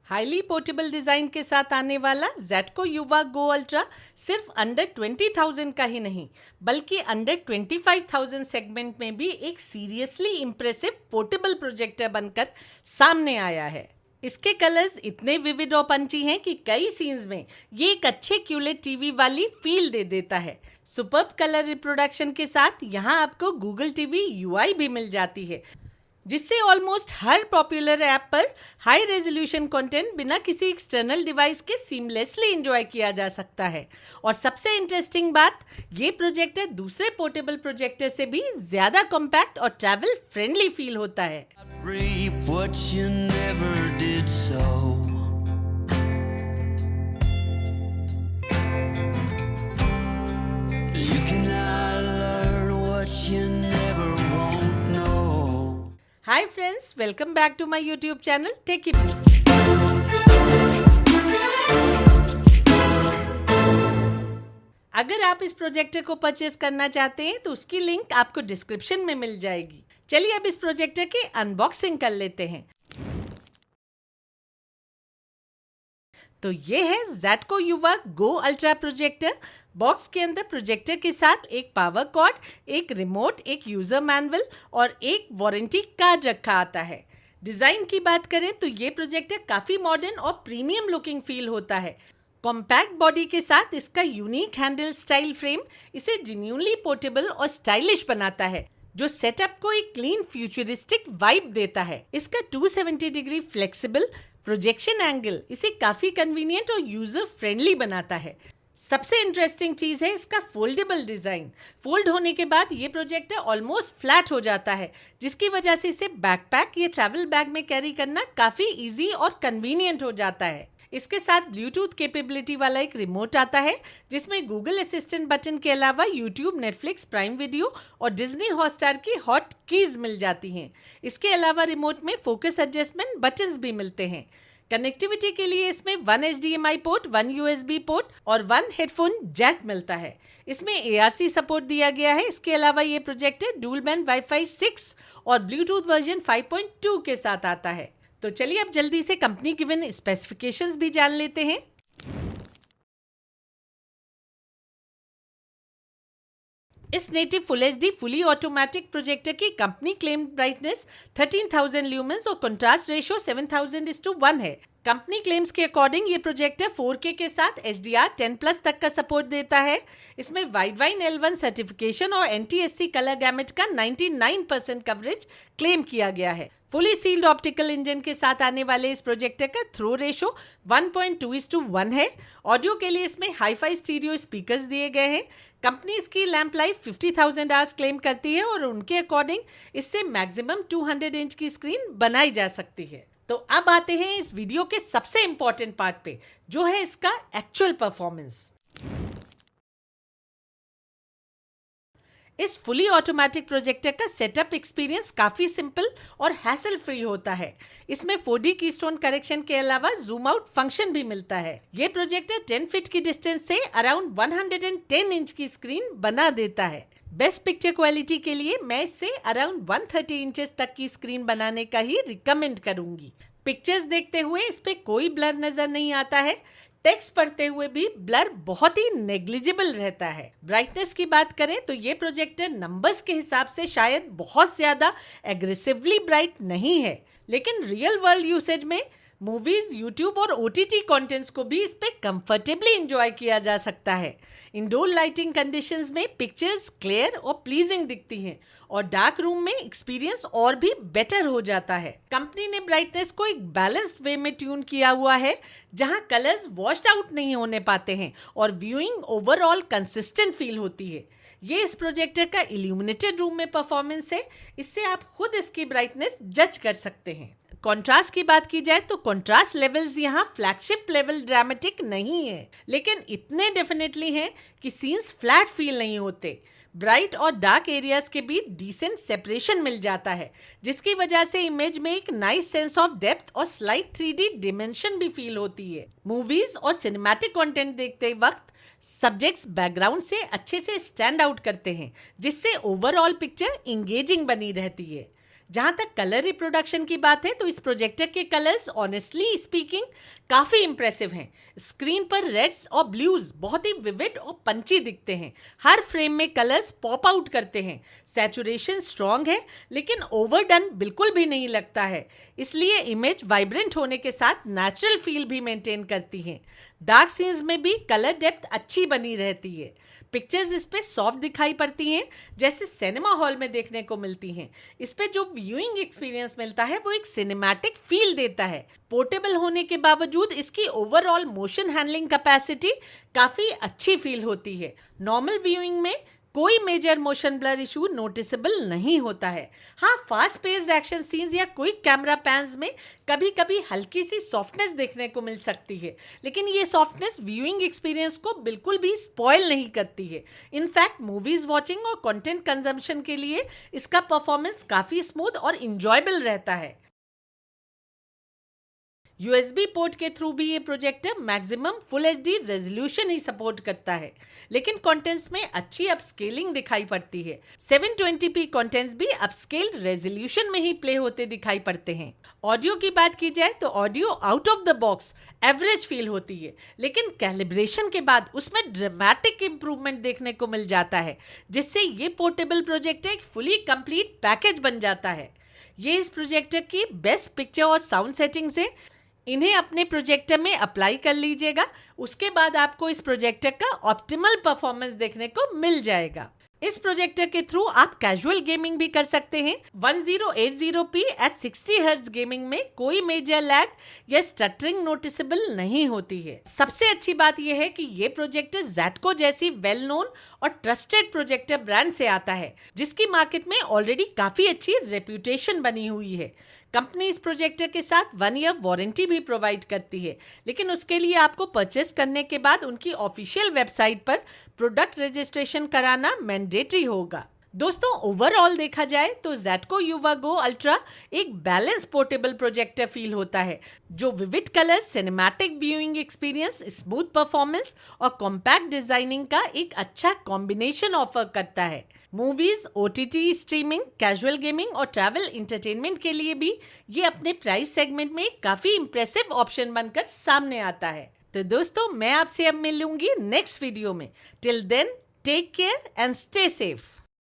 Highly portable design के साथ आने वाला ज़ेटको युवा गो अल्ट्रा सिर्फ अंडर 20,000 का ही नहीं बल्कि अंडर 25,000 सेगमेंट में भी एक सीरियसली इम्प्रेसिव पोर्टेबल प्रोजेक्टर बनकर सामने आया है। इसके कलर्स इतने विविड और पंची हैं कि कई सीन्स में ये एक अच्छे क्यूलेट टीवी वाली फील दे देता है। सुपर्ब कलर रिप्रोडक्शन के साथ यहाँ आपको गूगल टीवी यूआई भी मिल जाती है, जिससे ऑलमोस्ट हर पॉपुलर ऐप पर हाई रेजोल्यूशन कंटेंट बिना किसी एक्सटर्नल डिवाइस के सीमलेसली एंजॉय किया जा सकता है। और सबसे इंटरेस्टिंग बात, ये प्रोजेक्टर दूसरे पोर्टेबल प्रोजेक्टर से भी ज्यादा कॉम्पैक्ट और ट्रैवल फ्रेंडली फील होता है। Hi friends, welcome back to my YouTube channel Techy. अगर आप इस प्रोजेक्टर को परचेज करना चाहते हैं तो उसकी लिंक आपको डिस्क्रिप्शन में मिल जाएगी। चलिए अब इस प्रोजेक्टर की अनबॉक्सिंग कर लेते हैं। तो ये है ज़ेटको युवा गो अल्ट्रा प्रोजेक्टर। बॉक्स के अंदर प्रोजेक्टर के साथ एक पावर कॉर्ड, एक रिमोट, एक यूजर मैनुअल और एक वारंटी कार्ड रखा आता है। डिजाइन की बात करें तो ये प्रोजेक्टर काफी मॉडर्न और प्रीमियम लुकिंग फील होता है। कॉम्पैक्ट बॉडी के साथ इसका यूनिक हैंडल स्टाइल फ्रेम इसे जेन्युइनली पोर्टेबल और स्टाइलिश बनाता है, जो सेटअप को एक क्लीन फ्यूचरिस्टिक वाइब देता है। इसका 270 डिग्री फ्लेक्सिबल प्रोजेक्शन एंगल इसे काफी कन्वीनियंट और यूजर फ्रेंडली बनाता है। सबसे इंटरेस्टिंग चीज है इसका फोल्डेबल डिजाइन। फोल्ड होने के बाद ये प्रोजेक्टर ऑलमोस्ट फ्लैट हो जाता है, जिसकी वजह से इसे बैकपैक या ट्रैवल बैग में कैरी करना काफी इजी और कन्वीनियंट हो जाता है। इसके साथ ब्लूटूथ कैपेबिलिटी वाला एक रिमोट आता है, जिसमें गूगल असिस्टेंट बटन के अलावा यूट्यूब, नेटफ्लिक्स, प्राइम वीडियो और डिज्नी हॉटस्टार की हॉट कीज मिल जाती हैं। इसके अलावा रिमोट में फोकस एडजस्टमेंट बटन्स भी मिलते हैं। कनेक्टिविटी के लिए इसमें 1 HDMI पोर्ट, 1 USB पोर्ट और 1 हेडफोन जैक मिलता है। इसमें ARC सपोर्ट दिया गया है। इसके अलावा ये प्रोजेक्टर डुअल बैंड वाईफाई 6 और ब्लूटूथ वर्जन 5.2 के साथ आता है। तो चलिए अब जल्दी से कंपनी गिवन स्पेसिफिकेशंस भी जान लेते हैं। इस native full HD fully automatic projector की कंपनी क्लेम ब्राइटनेस 13,000 ल्यूमेंस और कंट्रास्ट रेशियो 7,000:1 है। कंपनी क्लेम्स के अकॉर्डिंग ये प्रोजेक्टर 4K के साथ HDR 10+ तक का सपोर्ट देता है। इसमें वाइडवाइन L1 सर्टिफिकेशन और NTSC कलर गैमेट का 99% कवरेज क्लेम किया गया है। फुली सील्ड ऑप्टिकल इंजन के साथ आने वाले इस प्रोजेक्टर का थ्रो रेशो 1.2:1 है। ऑडियो के लिए इसमें हाई-फाई स्टीरियो स्पीकर्स दिए गए हैं। कंपनी इसकी लैंप लाइफ 50,000 आवर्स क्लेम करती है और उनके अकॉर्डिंग इससे मैक्सिमम 200 इंच की स्क्रीन बनाई जा सकती है। तो अब आते हैं इस वीडियो के सबसे इंपॉर्टेंट पार्ट पे, जो है इसका एक्चुअल परफॉर्मेंस। इस फुली ऑटोमेटिक प्रोजेक्टर का सेटअप एक्सपीरियंस काफी सिंपल और हैसल फ्री होता है। इसमें 4D कीस्टोन करेक्शन के अलावा जूम आउट फंक्शन भी मिलता है। ये प्रोजेक्टर 10 फीट की डिस्टेंस से अराउंड 110 इंच की स्क्रीन बना देता है। बेस्ट पिक्चर क्वालिटी के लिए मैं इससे अराउंड 130 इंचेस तक की स्क्रीन बनाने का ही रिकमेंड करूंगी। पिक्चर्स देखते हुए इस पे कोई ब्लर नजर नहीं आता है। टेक्स्ट पढ़ते हुए भी ब्लर बहुत ही नेग्लिजिबल रहता है। ब्राइटनेस की बात करें तो ये प्रोजेक्टर नंबर्स के हिसाब से शायद बहुत ज्यादा एग्रेसिवली ब्राइट नहीं है, लेकिन रियल वर्ल्ड यूसेज में मूवीज, यूट्यूब और OTT कंटेंट्स को भी इस पे कंफर्टेबली एंजॉय किया जा सकता है। इंडोर लाइटिंग कंडीशंस में पिक्चर्स क्लियर और प्लीजिंग दिखती हैं और डार्क रूम में एक्सपीरियंस और भी बेटर हो जाता है। कंपनी ने ब्राइटनेस को एक बैलेंस्ड वे में ट्यून किया हुआ है, जहां कलर्स वॉश्ड आउट नहीं होने पाते हैं और व्यूइंग ओवरऑल कंसिस्टेंट फील होती है। ये इस प्रोजेक्टर का इल्यूमिनेटेड रूम में परफॉर्मेंस है। इससे आप खुद इसकी ब्राइटनेस जज कर सकते हैं। कंट्रास्ट की बात की जाए तो कंट्रास्ट लेवल्स यहाँ फ्लैगशिप लेवल ड्रामेटिक नहीं है, लेकिन इतने डेफिनेटली हैं कि सीन्स फ्लैट फील नहीं होते। ब्राइट और डार्क एरियाज के बीच डिसेंट सेपरेशन मिल जाता है, जिसकी वजह से इमेज में एक नाइस सेंस ऑफ डेप्थ और स्लाइट 3D डिमेंशन भी फील होती है। मूवीज और सिनेमैटिक कंटेंट देखते वक्त सब्जेक्ट्स बैकग्राउंड से अच्छे से स्टैंड आउट करते हैं, जिससे ओवरऑल पिक्चर इंगेजिंग बनी रहती है। जहां तक कलर रिप्रोडक्शन की बात है तो इस प्रोजेक्टर के कलर्स ऑनेस्टली स्पीकिंग काफी इंप्रेसिव हैं। स्क्रीन पर रेड्स और ब्लूज बहुत ही विविड और पंची दिखते हैं। हर फ्रेम में कलर्स पॉप आउट करते हैं। सैचुरेशन स्ट्रॉन्ग है लेकिन ओवरडन बिल्कुल भी नहीं लगता है, इसलिए इमेज वाइब्रेंट होने के साथ नेचुरल फील भी मेंटेन करती है। डार्क सीन्स में भी कलर डेप्थ अच्छी बनी रहती है। पिक्चर्स इस पे सॉफ्ट दिखाई पड़ती हैं, जैसे सिनेमा हॉल में देखने को मिलती हैं। इस पे जो व्यूइंग एक्सपीरियंस मिलता है वो एक सिनेमैटिक फील देता है। पोर्टेबल होने के बावजूद इसकी ओवरऑल मोशन हैंडलिंग कैपेसिटी काफी अच्छी फील होती है। नॉर्मल व्यूइंग में कोई major motion blur issue noticeable नहीं होता है। हाँ, फास्ट पेस्ड एक्शन सीन्स या क्विक कैमरा पैन्स में कभी कभी हल्की सी सॉफ्टनेस देखने को मिल सकती है, लेकिन ये सॉफ्टनेस व्यूइंग एक्सपीरियंस को बिल्कुल भी स्पॉइल नहीं करती है। इनफैक्ट मूवीज वॉचिंग और कंटेंट कंजम्पशन के लिए इसका परफॉर्मेंस काफी स्मूथ और इंजॉयबल रहता है। USB पोर्ट के थ्रू भी ये projector maximum full HD resolution ही सपोर्ट करता है, लेकिन कंटेंट्स में अच्छी अपस्केलिंग दिखाई पड़ती है। 720p कंटेंट्स भी अपस्केल्ड रेजोल्यूशन में ही प्ले होते दिखाई पड़ते हैं। ऑडियो की बात की जाए तो audio out of the box average feel होती है, लेकिन कैलिब्रेशन के बाद उसमें ड्रामेटिक इंप्रूवमेंट देखने को मिल जाता है, जिससे ये पोर्टेबल प्रोजेक्टर एक फुली कंप्लीट पैकेज बन जाता है। ये इस प्रोजेक्टर की बेस्ट पिक्चर और साउंड सेटिंग्स है। इन्हें अपने प्रोजेक्टर में अप्लाई कर लीजिएगा, उसके बाद आपको इस प्रोजेक्टर का ऑप्टिमल परफॉर्मेंस देखने को मिल जाएगा। इस प्रोजेक्टर के थ्रू आप कैजुअल गेमिंग भी कर सकते हैं। 1080p एट 60 हर्ट्ज गेमिंग में कोई मेजर लैग या स्टटरिंग नोटिसेबल नहीं होती है। सबसे अच्छी बात यह है कि ये प्रोजेक्टर ज़ेटको जैसी वेल नोन और ट्रस्टेड प्रोजेक्टर ब्रांड से आता है, जिसकी मार्केट में ऑलरेडी काफी अच्छी रेप्यूटेशन बनी हुई है। कंपनी इस प्रोजेक्टर के साथ 1 ईयर वारंटी भी प्रोवाइड करती है, लेकिन उसके लिए आपको परचेस करने के बाद उनकी ऑफिशियल वेबसाइट पर प्रोडक्ट रजिस्ट्रेशन कराना मैंडेटरी होगा। दोस्तों, ओवरऑल देखा जाए तो ज़ेटको युवा गो अल्ट्रा एक बैलेंस पोर्टेबल प्रोजेक्टर फील होता है, जो vivid colour, cinematic viewing experience, smooth performance और कॉम्पैक्ट डिजाइनिंग का एक अच्छा कॉम्बिनेशन ऑफर करता है। Movies, OTT streaming, casual gaming और ट्रैवल इंटरटेनमेंट के लिए भी ये अपने प्राइस सेगमेंट में काफी इंप्रेसिव ऑप्शन बनकर सामने आता है। तो दोस्तों, मैं आपसे अब मिलूंगी नेक्स्ट वीडियो में। Till then, take care and stay safe.